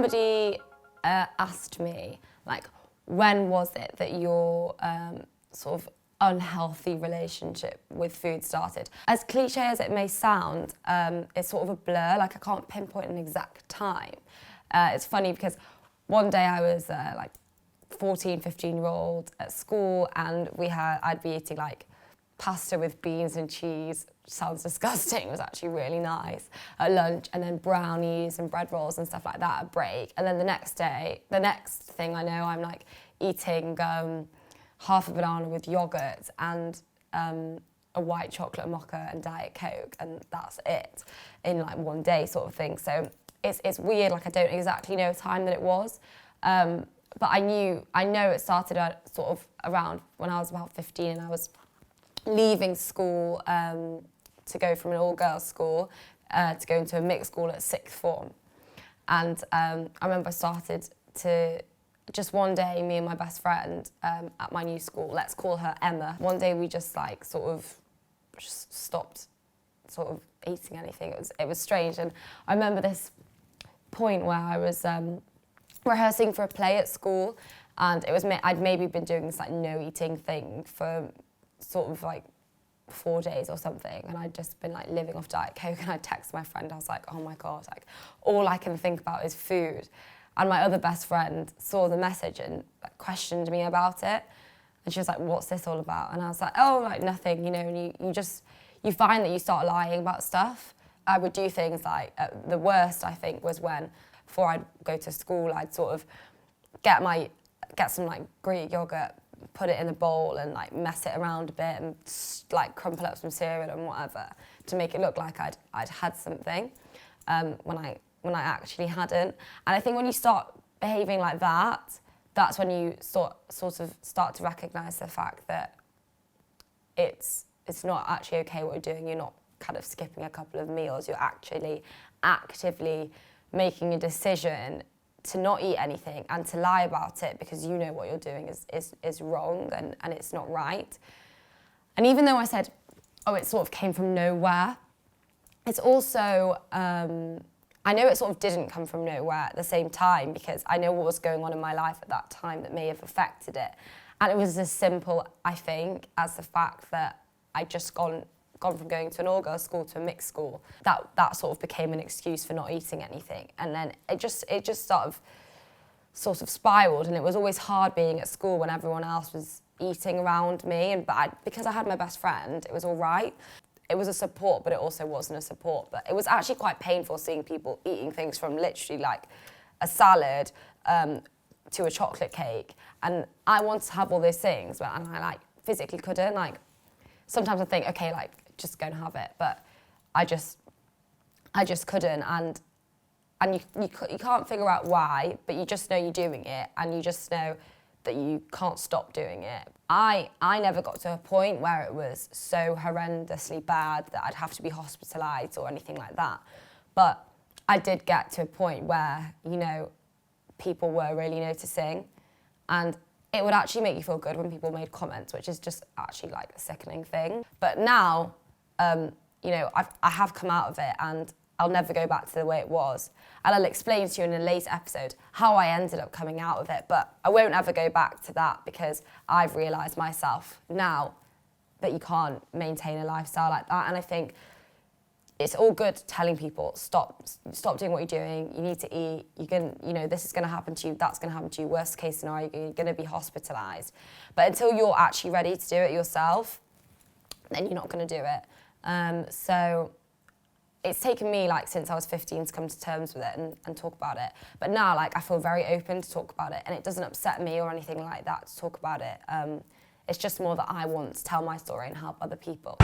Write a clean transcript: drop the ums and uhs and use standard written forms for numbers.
somebody asked me, like, when was it that your sort of unhealthy relationship with food started? As cliche as it may sound, it's sort of a blur, like I can't pinpoint an exact time. It's funny because one day I was like 14, 15-year-old at school, and I'd be eating like pasta with beans and cheese. Sounds disgusting. It was actually really nice at lunch, and then brownies and bread rolls and stuff like that at break. And then the next day, the next thing I know, I'm like eating half a banana with yogurt and a white chocolate mocha and Diet Coke, and that's it in like one day sort of thing. So it's weird, like I don't exactly know the time that it was, but I know it started at sort of around when I was about 15 and I was leaving school to go from an all-girls school to go into a mixed school at sixth form. And I remember I started to, just one day, me and my best friend at my new school, let's call her Emma, one day we just like sort of just stopped sort of eating anything. It was strange. And I remember this point where I was rehearsing for a play at school, and I'd maybe been doing this like no eating thing for sort of like 4 days or something, and I'd just been like living off Diet Coke, and I texted my friend, I was like, oh my God, like all I can think about is food. And my other best friend saw the message and like, questioned me about it, and she was like, what's this all about? And I was like, oh, like nothing, you know. And you find that you start lying about stuff. I would do things like, the worst I think was when, before I'd go to school, I'd sort of get some like Greek yogurt, put it in a bowl and like mess it around a bit and like crumple up some cereal and whatever to make it look like I'd had something when I actually hadn't. And I think when you start behaving like that, that's when you sort of start to recognise the fact that it's not actually okay what you're doing. You're not kind of skipping a couple of meals. You're actually actively making a decision to not eat anything and to lie about it because you know what you're doing is wrong and it's not right. And even though I said, oh, it sort of came from nowhere, it's also, I know it sort of didn't come from nowhere at the same time, because I know what was going on in my life at that time that may have affected it. And it was as simple, I think, as the fact that I'd just gone from going to an all-girls school to a mixed school. That sort of became an excuse for not eating anything. And then it just sort of spiraled, and it was always hard being at school when everyone else was eating around me, because I had my best friend, it was all right. It was a support, but it also wasn't a support. But it was actually quite painful seeing people eating things from literally like a salad to a chocolate cake. And I wanted to have all those things, and I like physically couldn't. Like sometimes I think, okay, like just go and have it, but I just couldn't. And you can't figure out why, but you just know you're doing it, and you just know that you can't stop doing it. I never got to a point where it was so horrendously bad that I'd have to be hospitalised or anything like that. But I did get to a point where, you know, people were really noticing, and it would actually make you feel good when people made comments, which is just actually like a sickening thing. But now, you know, I have come out of it, and I'll never go back to the way it was. And I'll explain to you in a later episode how I ended up coming out of it, but I won't ever go back to that because I've realised myself now that you can't maintain a lifestyle like that. And I think it's all good telling people, stop doing what you're doing, you need to eat, you know, this is gonna happen to you, that's gonna happen to you, worst case scenario, you're gonna be hospitalised. But until you're actually ready to do it yourself, then you're not gonna do it. So it's taken me like since I was 15 to come to terms with it and talk about it. But now like I feel very open to talk about it, and it doesn't upset me or anything like that to talk about it. It's just more that I want to tell my story and help other people.